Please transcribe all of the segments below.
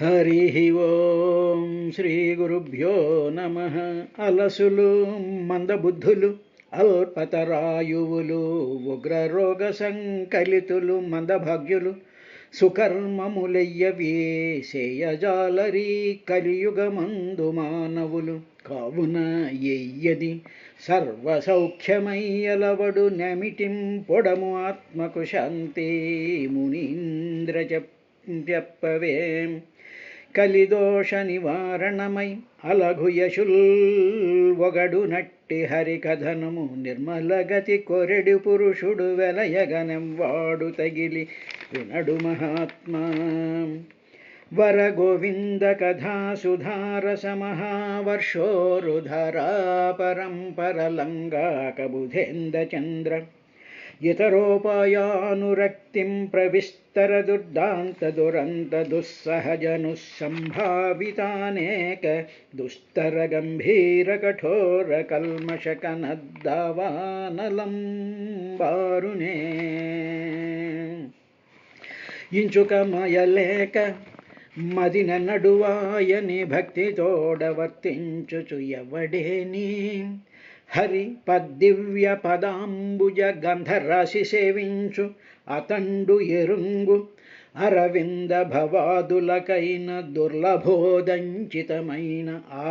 హరి ఓం శ్రీ గురుభ్యో నమ. అలసులు మందబుద్ధులు అల్పతరాయువులు ఉగ్రరోగ సంకలితులు మందభాగ్యులు సుకర్మములయ్యవే సేయజాలరీ కలియుగమందు మానవులు కావున ఎయ్యది సర్వసౌఖ్యమయ్యలవడు నెమిటిం పొడము ఆత్మకు శాంతి మునీంద్ర చెప్పవే. కలిదోష నివారణమై అలఘుయశుల్ ఒగడు నట్టి హరికథనము నిర్మలగతి కొరెడు పురుషుడు వెలయగనెంవాడు తగిలి వినడు మహాత్మా. వర గోవింద కథా సుధారస మహావర్షోరుధరా పరంపరలంగాక బుధేంద చంద్ర ఇతరోపాయానురక్తిం ప్రవిస్తర దుర్దాంత దురంత దుస్సహజనుస్సంభావితానేక దుస్తర గంభీర కఠోర కల్మషకనద్దావానలం బారునే. ఇంచుకమయలేక మదిన నడువాయని భక్తితోడవర్తించుచు ఎవడేని హరి పద్దివ్య పదాంబుజ గంధరాశి సేవించు అతండు ఎరుంగు అరవింద భవాదులకైన దుర్లభోదంచితమైన ఆ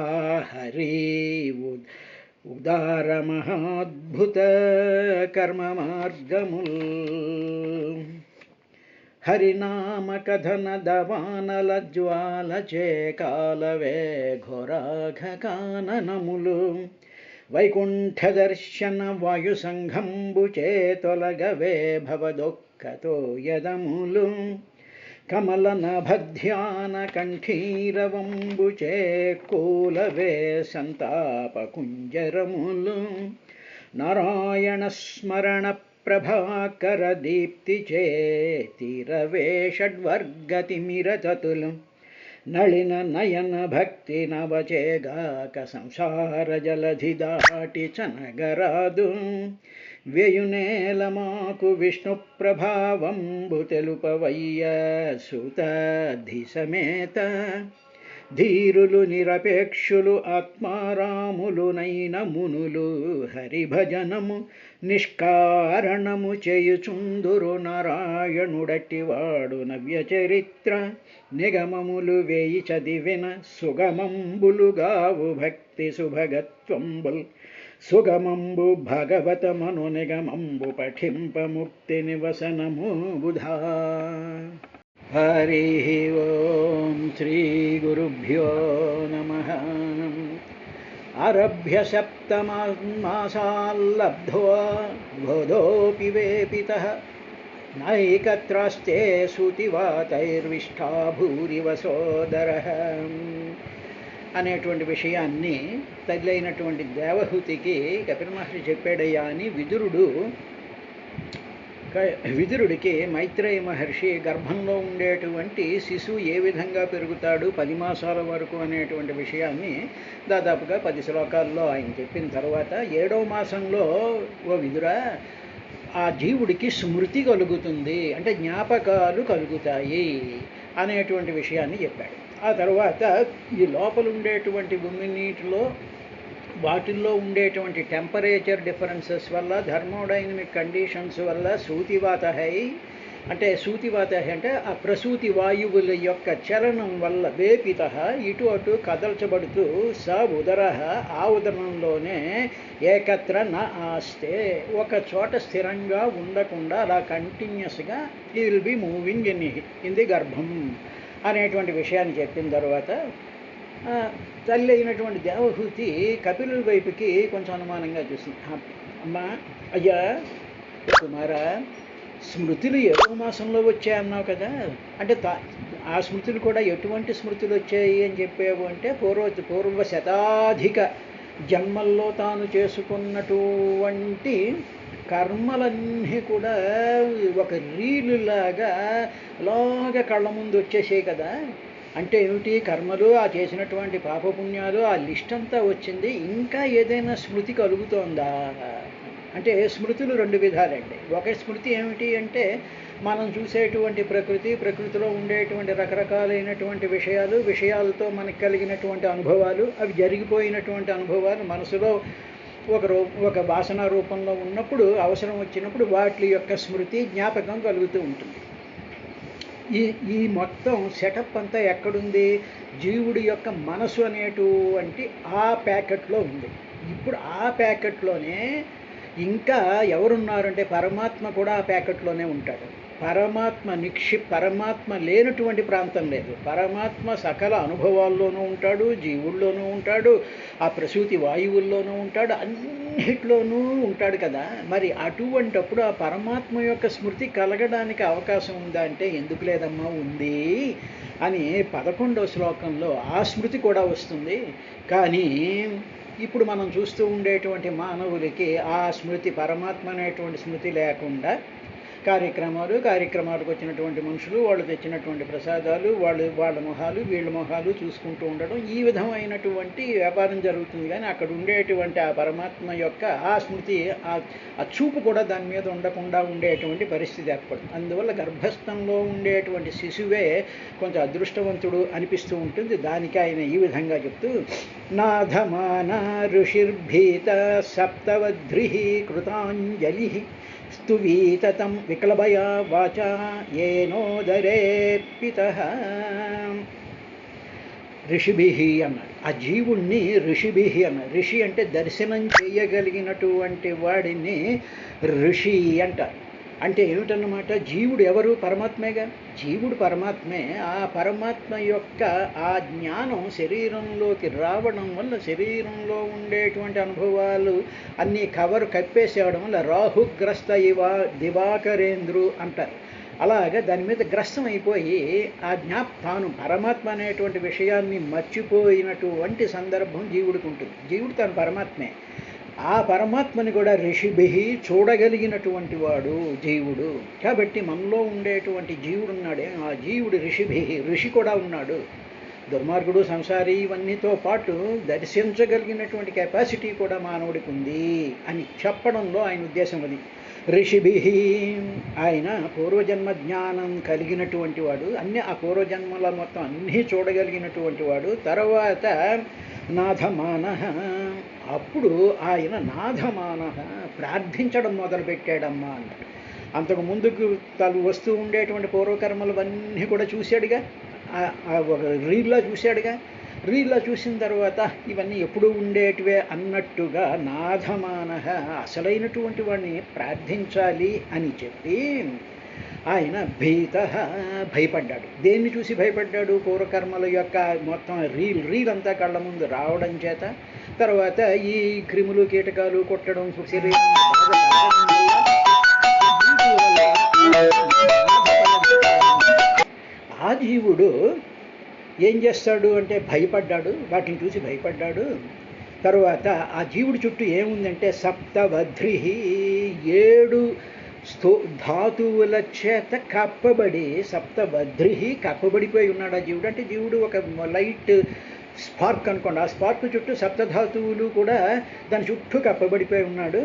హరి ఉదార మహాద్భుత కర్మ మార్గముల్. హరినామ కథన దవానల జ్వాల చేకాలవే ఘోరాఘ కాననములు వైకుంఠ దర్శన వాయు సంఘంబు చేతొలగవే భవదొక్కతో యదములు కమల నభధ్యాన కంఠీరవంబు చేకూలవే సంతాప కుంజరములు నారాయణ స్మరణ ప్రభాకర దీప్తి చేతిరవే షడ్వర్గతిమిరతతులు నళిన నయన భక్తి నవచేగాక సంసార జలధి దాటి చనగరాదు వేయునేల మాకు విష్ణు ప్రభావంబు తెలుపవయ్య సుతధి సమేత. ధీరులు నిరపేక్షులు ఆత్మారాములునైన మునులు హరిభజనము నిష్కారణము చేయుచుందురు నారాయణుడట్టివాడు నవ్య చరిత్ర నిగమములు వేయి చదివిన సుగమంబులుగావు భక్తి సుభగత్వంబుల్ సుగమంబు భగవతమను నిగమంబు పఠింప ముక్తి నివసనము బుధా. హరి ఓం శ్రీ గురుభ్యో నమః. ఆరభ్య సప్తమాసాల్లబ్ధ్వా బోధోపి వేపితః నైకత్రాస్తే సూతివాతైర్విష్టా భూరివ సోదరః అనేటువంటి విషయాన్ని తల్లి దేవహూతికి కపిల మహర్షి చెప్పాడయ్యా అని విదురుడికి మైత్రేయ మహర్షి గర్భంలో ఉండేటువంటి శిశువు ఏ విధంగా పెరుగుతాడు 10 మాసాల వరకు అనేటువంటి విషయాన్ని దాదాపుగా 10 శ్లోకాల్లో ఆయన చెప్పిన తర్వాత 7వ మాసంలో ఓ విదురా ఆ జీవుడికి స్మృతి కలుగుతుంది, అంటే జ్ఞాపకాలు కలుగుతాయి అనేటువంటి విషయాన్ని చెప్పాడు. ఆ తర్వాత ఈ లోపల ఉండేటువంటి నీటిలో వాటిల్లో ఉండేటువంటి టెంపరేచర్ డిఫరెన్సెస్ వల్ల థర్మోడైనమిక్ కండిషన్స్ వల్ల సూతివాత అంటే ఆ ప్రసూతి వాయువుల యొక్క చలనం వల్ల వేపిత ఇటు అటు కదల్చబడుతూ స ఉదర ఆ ఉదరంలోనే ఏకత్ర న ఆస్తే ఒక చోట స్థిరంగా ఉండకుండా అలా కంటిన్యూస్గా ఈ will be moving in the గర్భం అనేటువంటి విషయాన్ని చెప్పిన తర్వాత తల్లి అయినటువంటి దేవహూతి కపిలుడి వైపుకి కొంచెం అనుమానంగా చూసింది. అమ్మా అయ్యా కుమారా, స్మృతులు 7వ మాసంలో వచ్చాయన్నావు కదా, అంటే ఆ స్మృతులు కూడా ఎటువంటి స్మృతులు వచ్చాయి అని చెప్పావు అంటే పూర్వ శతాధిక జన్మల్లో తాను చేసుకున్నటువంటి కర్మలన్నీ కూడా ఒక రీలులాగా అలాగా కళ్ళ ముందు వచ్చేసాయి కదా. అంటే ఏమిటి? కర్మలు, ఆ చేసినటువంటి పాపపుణ్యాలు, ఆ లిస్ట్ అంతా వచ్చింది. ఇంకా ఏదైనా స్మృతి కలుగుతోందా? అంటే స్మృతులు రెండు విధాలండి. ఒక స్మృతి ఏమిటి అంటే మనం చూసేటువంటి ప్రకృతిలో ఉండేటువంటి రకరకాలైనటువంటి విషయాలతో మనకు కలిగినటువంటి అనుభవాలు, అవి జరిగిపోయినటువంటి అనుభవాలు మనసులో ఒక వాసన రూపంలో ఉన్నప్పుడు, అవసరం వచ్చినప్పుడు వాటి యొక్క స్మృతి జ్ఞాపకం కలుగుతూ ఉంటుంది. ఈ మొత్తం సెటప్ అంతా ఎక్కడుంది? జీవుడి యొక్క మనసు అనేటువంటి ఆ ప్యాకెట్లో ఉంది. ఇప్పుడు ఆ ప్యాకెట్లోనే ఇంకా ఎవరున్నారంటే పరమాత్మ కూడా ఆ ప్యాకెట్లోనే ఉంటాడు. పరమాత్మ లేనటువంటి ప్రాంతం లేదు. పరమాత్మ సకల అనుభవాల్లోనూ ఉంటాడు, జీవుల్లోనూ ఉంటాడు, ఆ ప్రసూతి వాయువుల్లోనూ ఉంటాడు, అన్నిట్లోనూ ఉంటాడు కదా. మరి అటువంటప్పుడు ఆ పరమాత్మ యొక్క స్మృతి కలగడానికి అవకాశం ఉందా అంటే ఎందుకు లేదమ్మా, ఉంది అని 11వ శ్లోకంలో ఆ స్మృతి కూడా వస్తుంది. కానీ ఇప్పుడు మనం చూస్తూ ఉండేటువంటి మానవులకి ఆ స్మృతి, పరమాత్మ అనేటువంటి స్మృతి లేకుండా కార్యక్రమాలకు వచ్చినటువంటి మనుషులు, వాళ్ళు తెచ్చినటువంటి ప్రసాదాలు, వాళ్ళ మొహాలు వీళ్ళ మొహాలు చూసుకుంటూ ఉండడం, ఈ విధమైనటువంటి వ్యాపారం జరుగుతుంది. కానీ అక్కడ ఉండేటువంటి ఆ పరమాత్మ యొక్క ఆ స్మృతి, ఆ చూపు కూడా దాని మీద ఉండకుండా ఉండేటువంటి పరిస్థితి ఏర్పడుతుంది. అందువల్ల గర్భస్థంలో ఉండేటువంటి శిశువే కొంచెం అదృష్టవంతుడు అనిపిస్తూ ఉంటుంది. దానికి ఆయన ఈ విధంగా చెప్తూ, నాధమాన ఋషిర్భీత సప్తవద్రి కృతాంజలి స్తువీతతం విక్లభయా వాచా ఏనోదరే పితః. ఋషిభిః అన్నాడు. ఆ జీవుణ్ణి ఋషిభిః అన్నాడు. ఋషి అంటే దర్శనం చేయగలిగినటువంటి వాడిని ఋషి అంటారు. అంటే ఏమిటన్నమాట? జీవుడు ఎవరు? పరమాత్మేగా. జీవుడు పరమాత్మే. ఆ పరమాత్మ యొక్క ఆ జ్ఞానం శరీరంలోకి రావడం వల్ల శరీరంలో ఉండేటువంటి అనుభవాలు అన్నీ కప్పేసేయడం వల్ల రాహుగ్రస్త దివాకరేంద్రు అంటారు. అలాగే దాని మీద గ్రస్తం అయిపోయి తాను పరమాత్మ అనేటువంటి విషయాన్ని మర్చిపోయినటువంటి సందర్భం జీవుడికి ఉంటుంది. జీవుడు తాను పరమాత్మే. ఆ పరమాత్మని కూడా ఋషిభిః చూడగలిగినటువంటి వాడు జీవుడు. కాబట్టి మనలో ఉండేటువంటి జీవుడు ఉన్నాడే, ఆ జీవుడు ఋషిభిః, ఋషి కూడా ఉన్నాడు. దుర్మార్గుడు, సంసారి ఇవన్నీతో పాటు దర్శించగలిగినటువంటి కెపాసిటీ కూడా మానవుడికి ఉంది అని చెప్పడంలో ఆయన ఉద్దేశం అది. ఋషిభిః, ఆయన పూర్వజన్మ జ్ఞానం కలిగినటువంటి వాడు, ఆ పూర్వజన్మల మొత్తం అన్నీ చూడగలిగినటువంటి వాడు. తర్వాత నాథమానః, అప్పుడు ఆయన నాథమానః ప్రార్థించడం మొదలుపెట్టాడమ్మా అన్నాడు. అంతకు ముందుకు వస్తూ ఉండేటువంటి పూర్వకర్మలవన్నీ కూడా చూశాడుగా, ఒక రీల్లా చూశాడుగా. రీల్లా చూసిన తర్వాత ఇవన్నీ ఎప్పుడూ ఉండేటివే అన్నట్టుగా నాథమానః, అసలైనటువంటి వాడిని ప్రార్థించాలి అని చెప్పి ఆయన భీతః, భయపడ్డాడు. దేన్ని చూసి భయపడ్డాడు? పూర్వకర్మల యొక్క మొత్తం రీల్ అంతా కళ్ళ ముందు రావడం చేత, తర్వాత ఈ క్రిములు కీటకాలు కొట్టడం, శరీరం ఆ జీవుడు ఏం చేస్తాడు అంటే భయపడ్డాడు, వాటిని చూసి భయపడ్డాడు. తర్వాత ఆ జీవుడి చుట్టూ ఏముందంటే సప్తవద్రిః, 7 ధాతువుల చేత కప్పబడి, సప్తవద్రిః కప్పబడిపోయి ఉన్నాడు ఆ జీవుడు. అంటే జీవుడు ఒక లైట్ స్పార్క్ అనుకోండి. ఆ స్పార్క్ చుట్టూ సప్తధాతువులు కూడా దాని చుట్టూ కప్పబడిపోయి ఉన్నాడు.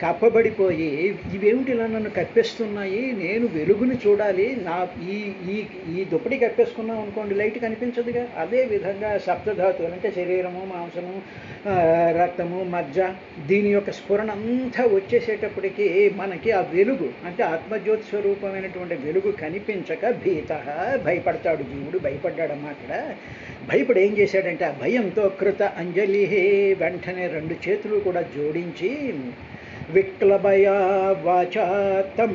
కప్పబడిపోయి ఇవేమిటి ఇలా నన్ను కప్పేస్తున్నాయి, నేను వెలుగుని చూడాలి, ఈ దుప్పటి కప్పేసుకున్నాం అనుకోండి లైట్ కనిపించదుగా. అదేవిధంగా సప్తధాతువులు అంటే శరీరము, మాంసము, రక్తము, మజ్జ, దీని యొక్క స్ఫురణ అంతా వచ్చేసేటప్పటికి మనకి ఆ వెలుగు అంటే ఆత్మజ్యోతి స్వరూపమైనటువంటి వెలుగు కనిపించక భీతః, భయపడతాడు జీవుడు. భయపడ్డాడమ్మా అక్కడ. భయపడి ఏం చేశాడంటే ఆ భయంతో కృత అంజలి, వెంటనే 2 చేతులు కూడా జోడించి విక్లభయా వాచా తం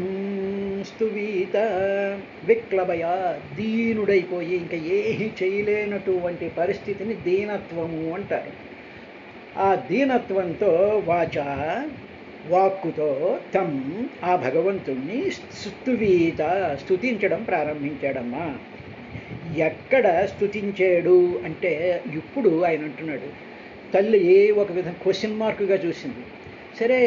స్తువీత. విక్లభయ, దీనుడైపోయి ఇంకా ఏమీ చేయలేనటువంటి పరిస్థితిని దీనత్వము అంటారు. ఆ దీనత్వంతో వాచా, వాక్కుతో తం, ఆ భగవంతుణ్ణి స్తువీత, స్తుతించడం ప్రారంభించాడమ్మా. ఎక్కడ స్తుతించాడు అంటే ఇప్పుడు ఆయన అంటున్నాడు, తల్లి ఒక విధంగా క్వశ్చన్ మార్కుగా చూసింది. సరే,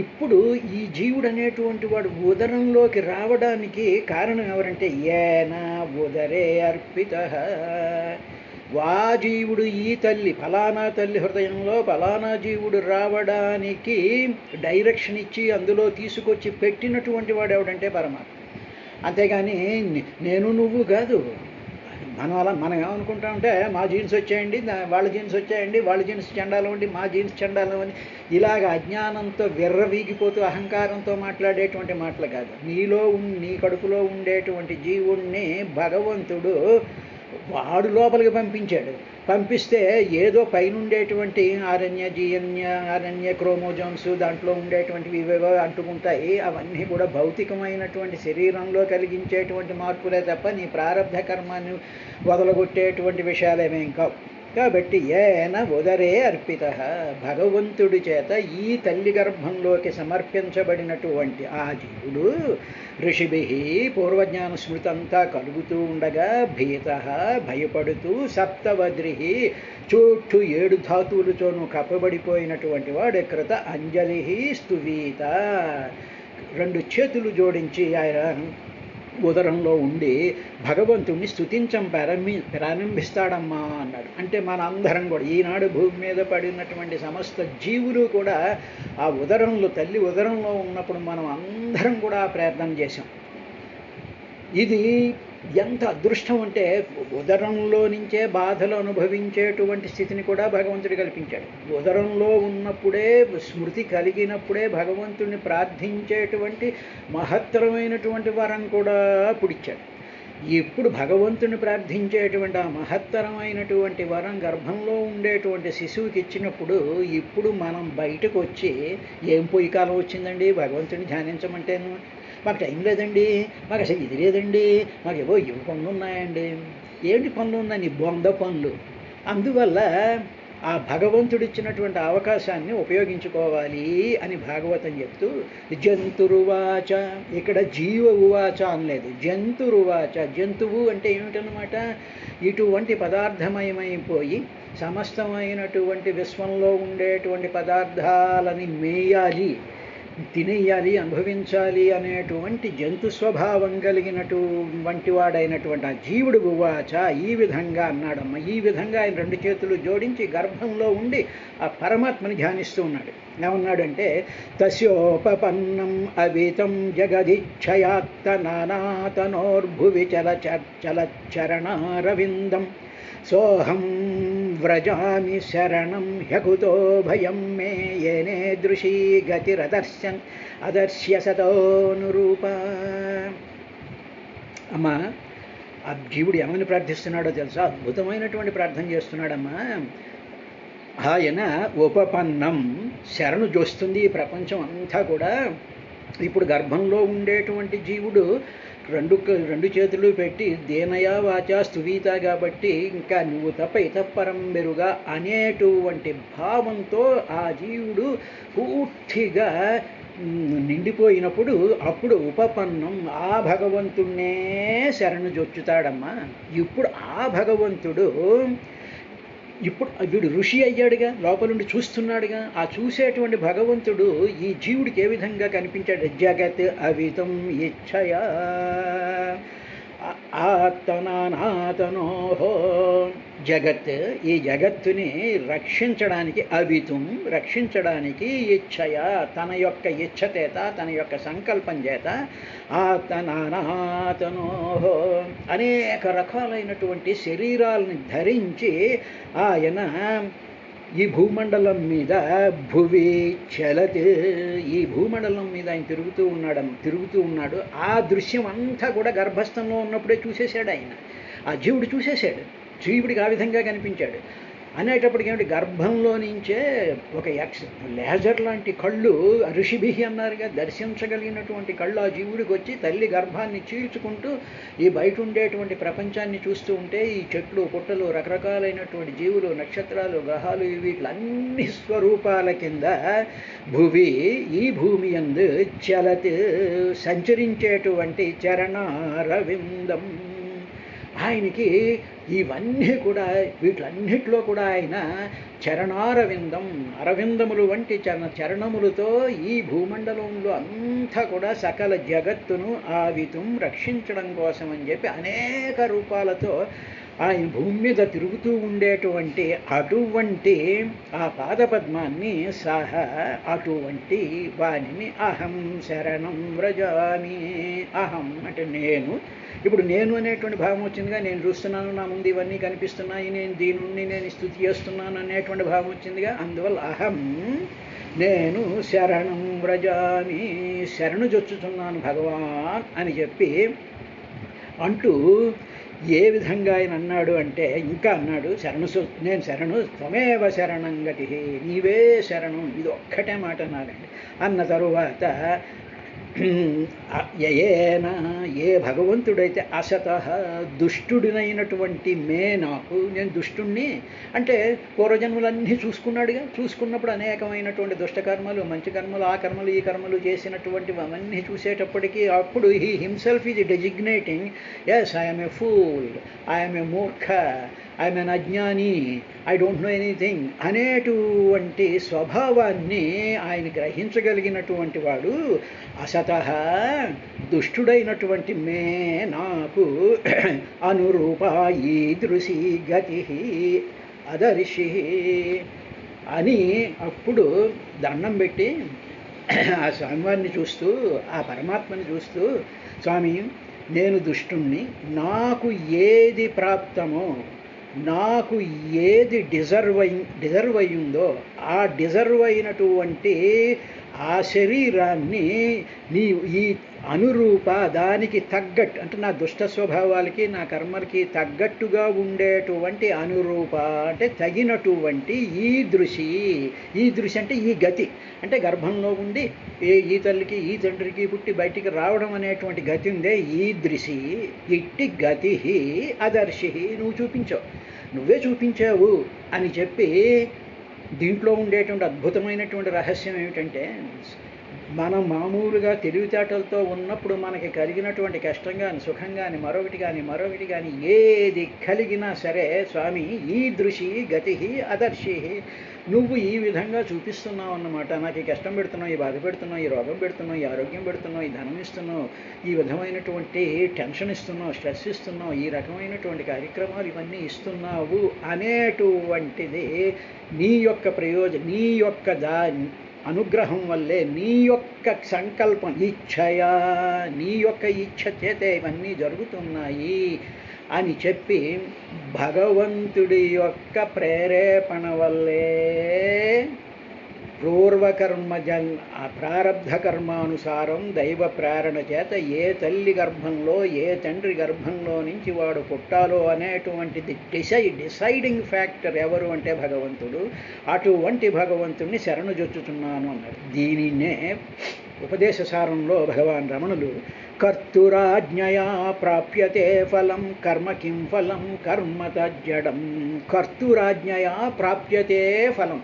ఇప్పుడు ఈ జీవుడు అనేటువంటి వాడు ఉదరంలోకి రావడానికి కారణం ఎవరంటే ఏన ఉదరే అర్పితః, ఆ జీవుడు ఈ తల్లి ఫలానా తల్లి హృదయంలో ఫలానా జీవుడు రావడానికి డైరెక్షన్ ఇచ్చి అందులో తీసుకొచ్చి పెట్టినటువంటి వాడు ఎవడంటే పరమాత్మ. అంతేగాని నేను నువ్వు కాదు. మనం ఏమనుకుంటామంటే మా జీన్స్ వచ్చాయండి, వాళ్ళ జీన్స్ వచ్చాయండి, వాళ్ళ జీన్స్ చండాలం అండి, మా జీన్స్ చండాలం అని ఇలాగ అజ్ఞానంతో విర్రవీగిపోతూ అహంకారంతో మాట్లాడేటువంటి మాటలు కాదు. నీ కడుపులో ఉండేటువంటి జీవుణ్ణి భగవంతుడు వాడు లోపలికి పంపించాడు. పంపిస్తే ఏదో పైన ఉండేటువంటి ఆరణ్య క్రోమోజోమ్స్ దాంట్లో ఉండేటువంటివి ఇవేవో అంటుకుంటాయి. అవన్నీ కూడా భౌతికమైనటువంటి శరీరంలో కలిగించేటువంటి మార్పులే తప్ప నీ ప్రారబ్ధ కర్మాన్ని వదలగొట్టేటువంటి విషయాలేమేం కావు. కాబట్టి ఏన ఉదరే అర్పిత, భగవంతుడి చేత ఈ తల్లి గర్భంలోకి సమర్పించబడినటువంటి ఆ జీవుడు ఋషిభి పూర్వజ్ఞాన స్మృతి అంతా కలుగుతూ ఉండగా భీత భయపడుతూ సప్తవద్రి చుట్టూ 7 ధాతువులతోనూ కప్పబడిపోయినటువంటి వాడు కృత అంజలి స్తువీత, 2 చేతులు జోడించి ఆయన ఉదరంలో ఉండి భగవంతుణ్ణి స్తుతించం ప్రారంభిస్తాడమ్మా అన్నాడు. అంటే మన అందరం కూడా ఈనాడు భూమి మీద పడినటువంటి సమస్త జీవులు కూడా ఆ ఉదరంలో తల్లి ఉదరంలో ఉన్నప్పుడు మనం అందరం కూడా ప్రార్థన చేశాం. ఇది ఎంత అదృష్టం అంటే ఉదరంలో నుంచే బాధలు అనుభవించేటువంటి స్థితిని కూడా భగవంతుడు కల్పించాడు. ఉదరంలో ఉన్నప్పుడే స్మృతి కలిగినప్పుడే భగవంతుడిని ప్రార్థించేటువంటి మహత్తరమైనటువంటి వరం కూడా పుడిచ్చాడు. ఇప్పుడు భగవంతుని ప్రార్థించేటువంటి ఆ మహత్తరమైనటువంటి వరం గర్భంలో ఉండేటువంటి శిశువుకి ఇచ్చినప్పుడు ఇప్పుడు మనం బయటకు వచ్చి ఏం పొయ్యి కాలం వచ్చిందండి భగవంతుని ధ్యానించమంటేను, మాకు టైం లేదండి, మాకు అసలు ఇది లేదండి, మాకు ఏవో ఇవి పనులు ఉన్నాయండి. ఏంటి పనులు ఉన్నాయి? బొంద పనులు. అందువల్ల ఆ భగవంతుడు ఇచ్చినటువంటి అవకాశాన్ని ఉపయోగించుకోవాలి అని భాగవతం చెప్తూ జంతురువాచ, ఇక్కడ జీవ ఉవాచ అనలేదు, జంతురువాచ. జంతువు అంటే ఏమిటనమాట? ఇటువంటి పదార్థమయమైపోయి సమస్తమైనటువంటి విశ్వంలో ఉండేటువంటి పదార్థాలని మేయాలి, తినేయాలి, అనుభవించాలి అనేటువంటి జంతు స్వభావం కలిగినటువంటి వాడైనటువంటి ఆ జీవుడు ఉవాచ ఈ విధంగా అన్నాడమ్మ. ఈ విధంగా ఆయన 2 చేతులు జోడించి గర్భంలో ఉండి ఆ పరమాత్మని ధ్యానిస్తూ ఉన్నాడు. ఏమన్నాడంటే తస్యోపపన్నం అవితం జగదిచ్ఛయాత్త నానాతనోర్భువి చలచరణారవిందం సోహం వ్రజామి శరణం హ్యకుతో భయం మే ఏనే దృశీ గతిరదర్శ్య సతోనురూప. అమ్మా, ఆ జీవుడు ఏమని ప్రార్థిస్తున్నాడో తెలుసా? అద్భుతమైనటువంటి ప్రార్థన చేస్తున్నాడమ్మా. ఆయన ఉపపన్నం, శరణు జోస్తుంది ఈ ప్రపంచం అంతా కూడా. ఇప్పుడు గర్భంలో ఉండేటువంటి జీవుడు రెండు చేతులు పెట్టి దేనయా వాచా స్తువీత కాబట్టి ఇంకా నువ్వు తప్ప ఇతపరం మెరుగా అనేటువంటి భావంతో ఆ జీవుడు పూర్తిగా నిండిపోయినప్పుడు అప్పుడు ఉపపన్నం ఆ భగవంతుణ్ణే శరణు జొచ్చుతాడమ్మా. ఇప్పుడు ఆ భగవంతుడు ఇప్పుడు వీడు ఋషి అయ్యాడుగా, లోపలుండి చూస్తున్నాడుగా. ఆ చూసేటువంటి భగవంతుడు ఈ జీవుడికి ఏ విధంగా కనిపించాడు? జగత్ అవితం ఇచ్ఛయా ఆత్మనానాతనోహో, జగత్ ఈ జగత్తుని రక్షించడానికి, అవితం రక్షించడానికి, ఇచ్ఛయ తన యొక్క ఇచ్ఛ చేత తన యొక్క సంకల్పం చేత, ఆత్మనానాతనోహో అనేక రకాలైనటువంటి శరీరాలని ధరించి ఆయన ఈ భూమండలం మీద భువి చలత్, ఈ భూమండలం మీద ఆయన తిరుగుతూ ఉన్నాడు. ఆ దృశ్యం అంతా కూడా గర్భస్థంలో ఉన్నప్పుడే చూసేశాడు ఆయన. ఆ జీవుడు చూసేశాడు, జీవుడికి ఆ విధంగా కనిపించాడు. అనేటప్పటికి ఏమిటి? గర్భంలో నుంచే ఒక లేజర్ లాంటి కళ్ళు, ఋషిభి అన్నారుగా, దర్శించగలిగినటువంటి కళ్ళు ఆ జీవుడికి వచ్చి తల్లి గర్భాన్ని చీల్చుకుంటూ ఈ బయట ఉండేటువంటి ప్రపంచాన్ని చూస్తూ ఉంటే ఈ చెట్లు పుట్టలు రకరకాలైనటువంటి జీవులు నక్షత్రాలు గ్రహాలు వీటిలన్ని స్వరూపాల కింద భువి ఈ భూమి యందు చలత్ సంచరించేటువంటి చరణారవిందం, ఆయనకి ఇవన్నీ కూడా వీటిలన్నిటిలో కూడా ఆయన చరణారవిందం, అరవిందములు వంటి చరణములతో ఈ భూమండలంలో అంతా కూడా సకల జగత్తును ఆవితం రక్షించడం కోసం అని చెప్పి అనేక రూపాలతో ఆయన భూమి మీద తిరుగుతూ ఉండేటువంటి అటువంటి ఆ పాదపద్మాన్ని సహా అటువంటి వాణిని అహం శరణం వ్రజామి. అహం అంటే నేను. ఇప్పుడు నేను అనేటువంటి భావం వచ్చిందిగా, నేను చూస్తున్నాను, నా ముందు ఇవన్నీ కనిపిస్తున్నాయి, నేను దీని నుండి నేను స్తుతి చేస్తున్నాను అనేటువంటి భావం వచ్చిందిగా. అందువల్ల అహం నేను శరణం వ్రజామి, శరణు జొచ్చుతున్నాను భగవాన్ అని చెప్పి అంటూ ఏ విధంగా ఆయన అన్నాడు అంటే, ఇంకా అన్నాడు నేను శరణు త్వమేవ శరణం గతి, నీవే శరణం, ఇది ఒక్కటే మాట అన్నాడండి. అన్న తరువాత యయేన ఏ భగవంతుడైతే అసత దుష్టుడినైనటువంటి నాకు, నేను దుష్టుణ్ణి అంటే పూర్వజన్మలన్నీ చూసుకున్నాడుగా, చూసుకున్నప్పుడు అనేకమైనటువంటి దుష్టకర్మలు, మంచి కర్మలు, ఆ కర్మలు ఈ కర్మలు చేసినటువంటివి అవన్నీ చూసేటప్పటికీ అప్పుడు he himself is designating, as I'm a fool, I'm a మూర్ఖ, ఐఎమ్ ఎన్ అజ్ఞాని, ఐ డోంట్ నో ఎనీథింగ్ అనేటువంటి స్వభావాన్ని ఆయన గ్రహించగలిగినటువంటి వాడు అసత దుష్టుడైనటువంటి నాకు అనురూప ఈదృశి గతి అదర్శి అని అప్పుడు దండం పెట్టి ఆ స్వామివారిని చూస్తూ, ఆ పరమాత్మని చూస్తూ, స్వామి నేను దుష్టుణ్ణి, నాకు ఏది ప్రాప్తమో, నాకు ఏది డిజర్వ్ అయ్యిందో ఆ డిజర్వ్ అయినటువంటి ఆ శరీరాన్ని నీ ఈ అనురూప, దానికి తగ్గట్టు అంటే నా దుష్ట స్వభావాలకి నా కర్మలకి తగ్గట్టుగా ఉండేటువంటి అనురూప అంటే తగినటువంటి ఈ దృశి అంటే ఈ గతి అంటే గర్భంలో ఉండి ఈ తల్లికి ఈ తండ్రికి పుట్టి బయటికి రావడం అనేటువంటి గతి ఉందే, ఈ దృశి ఇట్టి గతి అదర్శి, నువ్వు చూపించావు, నువ్వే చూపించావు అని చెప్పి దీంట్లో ఉండేటువంటి అద్భుతమైనటువంటి రహస్యం ఏమిటంటే, మనం మామూలుగా తెలివితేటలతో ఉన్నప్పుడు మనకి కలిగినటువంటి కష్టం కానీ సుఖం కానీ మరొకటి కానీ ఏది కలిగినా సరే స్వామి ఈ దృశి గతి అదర్శి, నువ్వు ఈ విధంగా చూపిస్తున్నావు అన్నమాట. నాకు ఈ కష్టం పెడుతున్నావు, ఈ బాధ పెడుతున్నావు, ఈ రోగం పెడుతున్నావు, ఈ ఆరోగ్యం పెడుతున్నావు, ఈ ధనం ఇస్తున్నావు, ఈ విధమైనటువంటి టెన్షన్ ఇస్తున్నావు, స్ట్రెస్ ఇస్తున్నావు, ఈ రకమైనటువంటి కార్యక్రమాలు ఇవన్నీ ఇస్తున్నావు అనేటువంటిది నీ యొక్క ప్రయోజనం, నీ యొక్క అనుగ్రహం వల్లే, నీ యొక్క సంకల్పం ఇచ్ఛయా, నీ యొక్క ఇచ్ఛ చేతే ఇవన్నీ జరుగుతున్నాయి అని చెప్పి భగవంతుడి యొక్క ప్రేరేపణ వల్లే ప్రారబ్ధ కర్మానుసారం దైవ ప్రేరణ చేత ఏ తల్లి గర్భంలో ఏ తండ్రి గర్భంలో నుంచి వాడు పుట్టాలో అనేటువంటిది డిసైడింగ్ ఫ్యాక్టర్ ఎవరు అంటే భగవంతుడు. అటువంటి భగవంతుడిని శరణు జొచ్చుతున్నాను అన్నాడు. దీనినే ఉపదేశ సారంలో భగవాన్ రమణులు కర్తురాజ్ఞయా ప్రాప్యతే ఫలం కర్మ కిం ఫలం కర్మ తజ్జడం. కర్తురాజ్ఞయా ప్రాప్యతే ఫలం.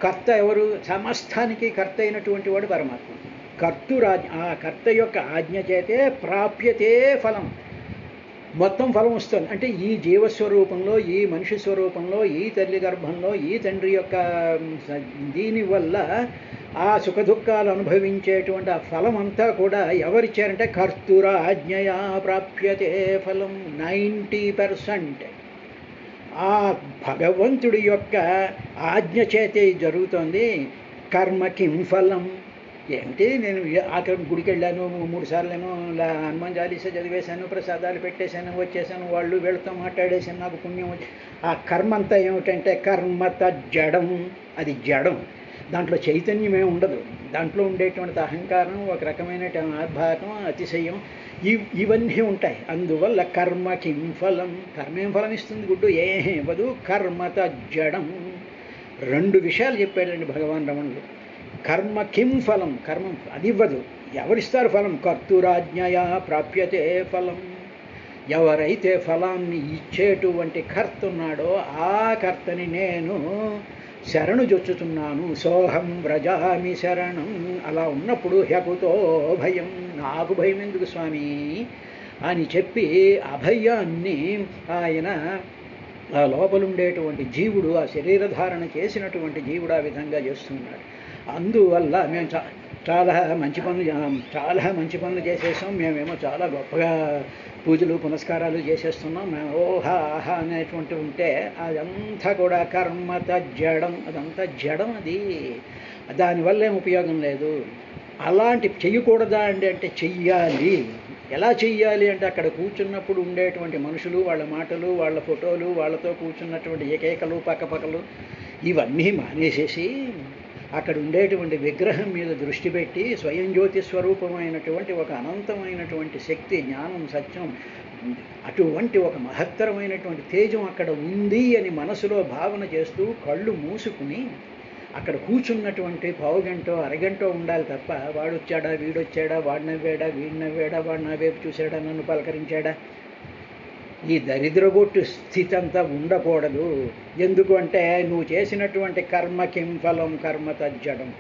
కర్త ఎవరు? సమస్తానికి కర్త అయినటువంటి వాడు పరమాత్మ. ఆ కర్త యొక్క ఆజ్ఞ చేతే ప్రాప్యతే ఫలం, మొత్తం ఫలం వస్తుంది. అంటే ఈ జీవస్వరూపంలో, ఈ మనిషి స్వరూపంలో, ఈ తల్లి గర్భంలో, ఈ తండ్రి యొక్క దీనివల్ల ఆ సుఖదుఖాలు అనుభవించేటువంటి ఆ ఫలం అంతా కూడా ఎవరిచ్చారంటే కర్తురాజ్ఞయా ప్రాప్యతే ఫలం. 90% ఆ భగవంతుడి యొక్క ఆజ్ఞ చేతే జరుగుతోంది. కర్మ కిం ఫలం ఏమిటి? నేను ఆఖరి గుడికి వెళ్ళాను, 3 సార్లేమో హనుమాన్ చాలీసా చదివేశాను, ప్రసాదాలు పెట్టేశాను, వచ్చేసాను, వాళ్ళు వీళ్ళతో మాట్లాడేసాను, నాకు పుణ్యం వచ్చి. ఆ కర్మ అంతా ఏమిటంటే కర్మ తజ్జడం, అది జడం, దాంట్లో చైతన్యమే ఉండదు. దాంట్లో ఉండేటువంటి అహంకారం, ఒక రకమైన ఆర్భాటం, అతిశయం, ఇవన్నీ ఉంటాయి. అందువల్ల కర్మ కిం ఫలం, కర్మ ఏం ఫలం ఇస్తుంది? గుడ్డు ఏం ఇవ్వదు. కర్మ తజ్జడం. 2 విషయాలు చెప్పాడండి భగవాన్ రమణులు. కర్మ కిం ఫలం, కర్మ అది ఇవ్వదు. ఎవరిస్తారు ఫలం? కర్తురాజ్ఞయా ప్రాప్యతే ఫలం. ఎవరైతే ఫలాన్ని ఇచ్చేటువంటి కర్త ఉన్నాడో ఆ కర్తని నేను శరణు జొచ్చుతున్నాను. సోహం వ్రజామి శరణం. అలా ఉన్నప్పుడు హ్యకుతో భయం, నాకు భయం ఎందుకు స్వామి అని చెప్పి అభయాన్ని ఆయన ఆ లోపలుండేటువంటి జీవుడు, ఆ శరీరధారణ చేసినటువంటి జీవుడు ఆ విధంగా చేస్తున్నాడు. అందువల్ల మేము చాలా మంచి పనులు చాలా మంచి పనులు చేసేసాం, మేమేమో చాలా గొప్పగా పూజలు పునస్కారాలు చేసేస్తున్నాం, మేము ఓహా ఆహా అనేటువంటి ఉంటే అదంతా కూడా కర్మత జడం, అదంతా జడం. అది దానివల్ల ఏం ఉపయోగం లేదు. అలాంటి చెయ్యకూడదా అండి అంటే చెయ్యాలి. ఎలా చెయ్యాలి అంటే అక్కడ కూర్చున్నప్పుడు ఉండేటువంటి మనుషులు, వాళ్ళ మాటలు, వాళ్ళ ఫోటోలు, వాళ్ళతో కూర్చున్నటువంటి ఏకైకలు పక్కపక్కలు ఇవన్నీ మానేసేసి అక్కడ ఉండేటువంటి విగ్రహం మీద దృష్టి పెట్టి స్వయం జ్యోతి స్వరూపమైనటువంటి ఒక అనంతమైనటువంటి శక్తి, జ్ఞానం, సత్యం, అటువంటి ఒక మహత్తరమైనటువంటి తేజం అక్కడ ఉంది అని మనసులో భావన చేస్తూ కళ్ళు మూసుకుని అక్కడ కూర్చున్నటువంటి పావుగంటో అరగంటో ఉండాలి తప్ప వాడు వచ్చాడా వీడొచ్చాడా, వాడు నవ్వాడా వీడు నవ్వాడా, వాడు నా వైపు చూశాడా నన్ను పలకరించాడా, ఈ దరిద్రగొట్టు స్థితి అంతా ఉండకూడదు. ఎందుకు అంటే నువ్వు చేసినటువంటి కర్మకిం ఫలం కర్మ తజ్జడం.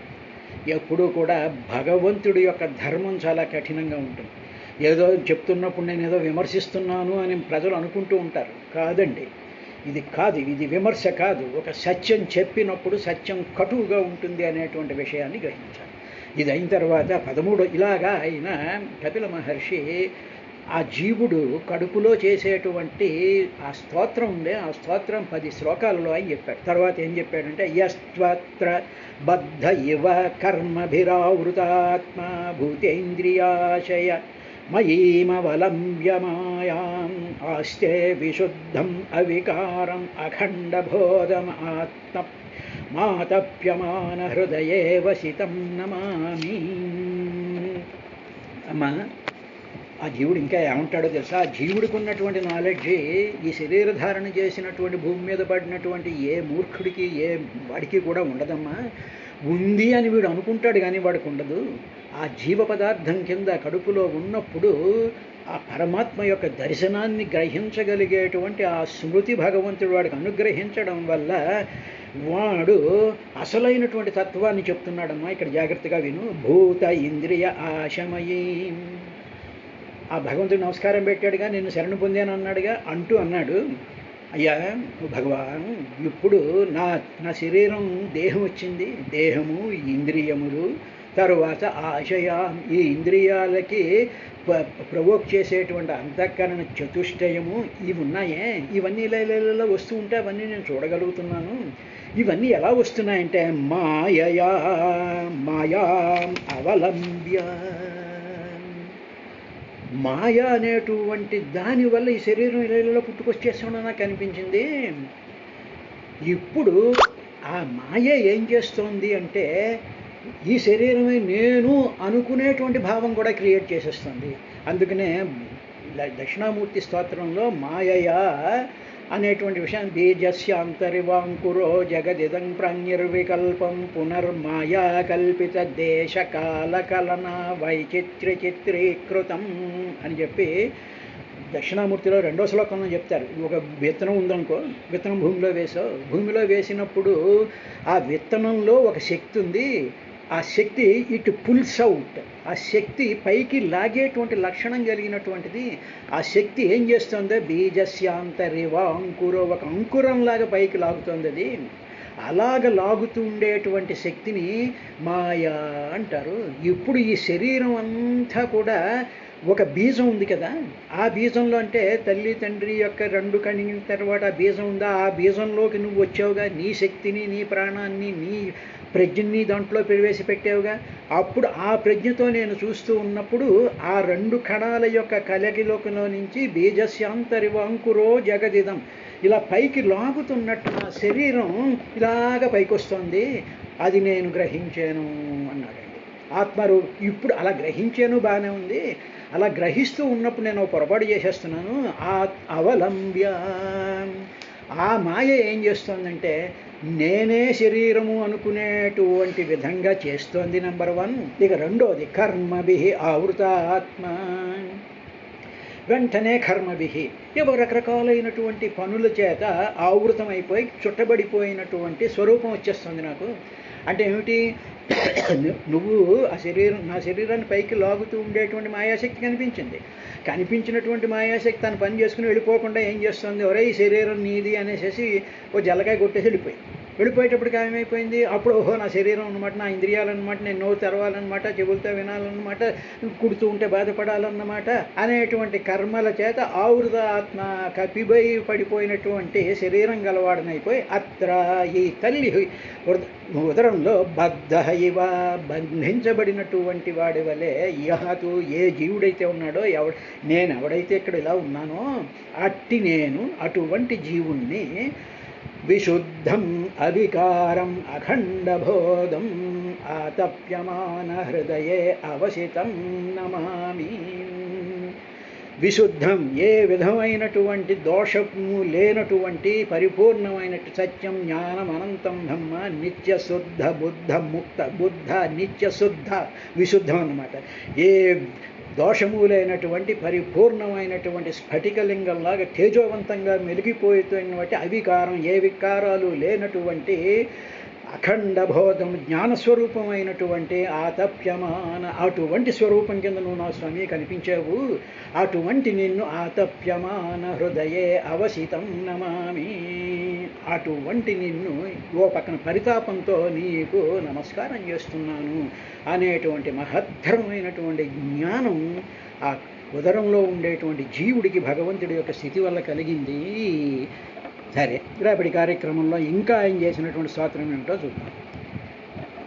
ఎప్పుడూ కూడా భగవంతుడి యొక్క ధర్మం చాలా కఠినంగా ఉంటుంది. ఏదో చెప్తున్నప్పుడు నేను ఏదో విమర్శిస్తున్నాను అని ప్రజలు అనుకుంటూ ఉంటారు. కాదండి, ఇది కాదు, ఇది విమర్శ కాదు. ఒక సత్యం చెప్పినప్పుడు సత్యం కటువుగా ఉంటుంది అనేటువంటి విషయాన్ని గ్రహించాలి. ఇది అయిన తర్వాత 13 ఇలాగా అయిన కపిల మహర్షి ఆ జీవుడు కడుపులో చేసేటువంటి ఆ స్తోత్రం ఉండే, ఆ స్తోత్రం 10 శ్లోకాలలో ఆయన చెప్పాడు. తర్వాత ఏం చెప్పాడంటే యస్త్వత్ర బద్ధ ఇవ కర్మభిరావృతాత్మా భూతేంద్రియాశయ మయీమవలంబ్యమాయాం ఆస్తే విశుద్ధం అవికారం అఖండబోధం ఆత్మ మాతప్యమాన హృదయే వసితం నమామి. అమ్మా, ఆ జీవుడు ఇంకా ఏమంటాడో తెలుసా? ఆ జీవుడికి ఉన్నటువంటి నాలెడ్జి ఈ శరీరధారణ చేసినటువంటి భూమి మీద పడినటువంటి ఏ మూర్ఖుడికి ఏ వాడికి కూడా ఉండదమ్మా. ఉంది అని వీడు అనుకుంటాడు కానీ వాడికి ఉండదు. ఆ జీవ పదార్థం కింద కడుపులో ఉన్నప్పుడు ఆ పరమాత్మ యొక్క దర్శనాన్ని గ్రహించగలిగేటువంటి ఆ స్మృతి భగవంతుడు వాడికి అనుగ్రహించడం వల్ల వాడు అసలైనటువంటి తత్వాన్ని చెప్తున్నాడమ్మా. ఇక్కడ జాగ్రత్తగా విను. భూత ఇంద్రియ ఆశమయీ. ఆ భగవంతుడు నమస్కారం పెట్టాడుగా, నిన్ను శరణు పొందాను అన్నాడుగా, అన్నాడు అయ్యా భగవాన్, ఇప్పుడు నా శరీరం దేహం వచ్చింది, దేహము ఇంద్రియములు, తరువాత ఆశయ, ఈ ఇంద్రియాలకి ప్రవోక్ చేసేటువంటి అంతఃకరణ చతుష్టయము ఇవి ఉన్నాయే, ఇవన్నీ ఇలా వస్తూ ఉంటే అవన్నీ నేను చూడగలుగుతున్నాను. ఇవన్నీ ఎలా వస్తున్నాయంటే మాయా అవలంబ్య. మాయ అనేటువంటి దానివల్ల ఈ శరీరం ఇలా పుట్టుకొచ్చేస్తున్నా నాకు అనిపించింది. ఇప్పుడు ఆ మాయ ఏం చేస్తోంది అంటే ఈ శరీరమే నేను అనుకునేటువంటి భావం కూడా క్రియేట్ చేసేస్తుంది. అందుకనే దక్షిణామూర్తి స్తోత్రంలో మాయయా అనేటువంటి విషయం బీజస్యాంతరివాంకురో జగదిదం ప్రాణ్యర్వికల్పం పునర్మాయా కల్పిత దేశకాల కలన వైచిత్ర్య చిత్రీకృతం అని చెప్పి దక్షిణామూర్తిలో 2వ శ్లోకంలో చెప్తారు. ఒక విత్తనం ఉందనుకో, విత్తనం భూమిలో వేసినప్పుడు ఆ విత్తనంలో ఒక శక్తి ఉంది. ఆ శక్తి ఇట్ పుల్స్ అవుట్, ఆ శక్తి పైకి లాగేటువంటి లక్షణం కలిగినటువంటిది. ఆ శక్తి ఏం చేస్తుందో బీజస్యాంతరివ అంకురో, ఒక అంకురంలాగా పైకి లాగుతుంది. అది అలాగ లాగుతూ ఉండేటువంటి శక్తిని మాయా అంటారు. ఇప్పుడు ఈ శరీరం అంతా కూడా ఒక బీజం ఉంది కదా, ఆ బీజంలో అంటే తల్లి తండ్రి యొక్క 2 కణిన తర్వాత ఆ బీజం ఉందా, ఆ బీజంలోకి నువ్వు వచ్చావుగా, నీ శక్తిని నీ ప్రాణాన్ని నీ ప్రజ్ఞని దాంట్లో ప్రవేశపెట్టావుగా. అప్పుడు ఆ ప్రజ్ఞతో నేను చూస్తూ ఉన్నప్పుడు ఆ 2 కణాల యొక్క కలకిలోకలో నుంచి బీజస్యాంతరివ అంకురో జగదిదం ఇలా పైకి లాగుతున్నట్టు నా శరీరం ఇలాగ పైకి వస్తుంది, అది నేను గ్రహించాను అన్నాడండి ఆత్మరు. ఇప్పుడు అలా గ్రహించాను, బాగానే ఉంది. అలా గ్రహిస్తూ ఉన్నప్పుడు నేను పొరపాటు చేసేస్తున్నాను. ఆ అవలంబ్య, ఆ మాయ ఏం చేస్తోందంటే నేనే శరీరము అనుకునేటువంటి విధంగా చేస్తోంది, నెంబర్ 1. ఇక 2వది కర్మభి ఆవృత ఆత్మ. వెంటనే కర్మభి ఏవో రకరకాలైనటువంటి పనుల చేత ఆవృతమైపోయి చుట్టబడిపోయినటువంటి స్వరూపం వచ్చేస్తుంది నాకు. అంటే ఏమిటి, నువ్వు నా శరీరాన్ని పైకి లాగుతూ ఉండేటువంటి మాయాశక్తి కనిపించినటువంటి మాయాశక్తి తను పని చేసుకుని వెళ్ళిపోకుండా ఏం చేస్తుంది, ఒరే ఈ శరీరం నీది అనేసి ఓ జలకాయ కొట్టేసి వెళ్ళిపోయింది. వెళ్ళిపోయేటప్పటికి ఏమైపోయింది, అప్పుడు ఓహో నా శరీరం అనమాట, నా ఇంద్రియాలు అనమాట, నేను నోరు తెరవాలన్నమాట, చెబులతో వినాలన్నమాట, కుడుతూ ఉంటే బాధపడాలన్నమాట అనేటువంటి కర్మల చేత ఆవృత ఆత్మ కపిబై పడిపోయినటువంటి శరీరం గలవాడనైపోయి అత్ర ఈ తల్లి ఉదరంలో బద్ధ ఇవ బంధించబడినటువంటి వాడి వలె యహతు ఏ జీవుడైతే ఉన్నాడో నేనెవడైతే ఇక్కడ ఇలా ఉన్నానో నేను అటువంటి జీవుణ్ణి విశుద్ధం అవికారం అఖండబోధం ఆతప్యమాన హృదయే అవసితం నమామి. విశుద్ధం ఏ విధమైనటువంటి దోషము లేనటువంటి పరిపూర్ణమైన సత్యం జ్ఞానం అనంతం బ్రహ్మ నిత్యశుద్ధ బుద్ధ ముక్త బుద్ధ నిత్యశుద్ధ విశుద్ధం అన్నమాట. ఏ దోషము లేనటువంటి పరిపూర్ణమైనటువంటి స్ఫటికలింగంలాగా తేజోవంతంగా మెలిగిపోతున్నటువంటి అవికారం ఏ వికారాలు లేనటువంటి అఖండబోధం జ్ఞానస్వరూపమైనటువంటి ఆతప్యమాన అటువంటి స్వరూపం కింద నువ్వు నా స్వామి కనిపించావు. అటువంటి నిన్ను ఆతప్యమాన హృదయే అవసితం నమామి. అటువంటి నిన్ను ఓ పక్కన పరితాపంతో నీకు నమస్కారం చేస్తున్నాను అనేటువంటి మహత్తరమైనటువంటి జ్ఞానం ఆ ఉదరంలో ఉండేటువంటి జీవుడికి భగవంతుడి యొక్క స్థితి వల్ల కలిగింది. సరే, రేపటి కార్యక్రమంలో ఇంకా ఆయన చేసినటువంటి స్తోత్రం ఏమిటో చూద్దాం.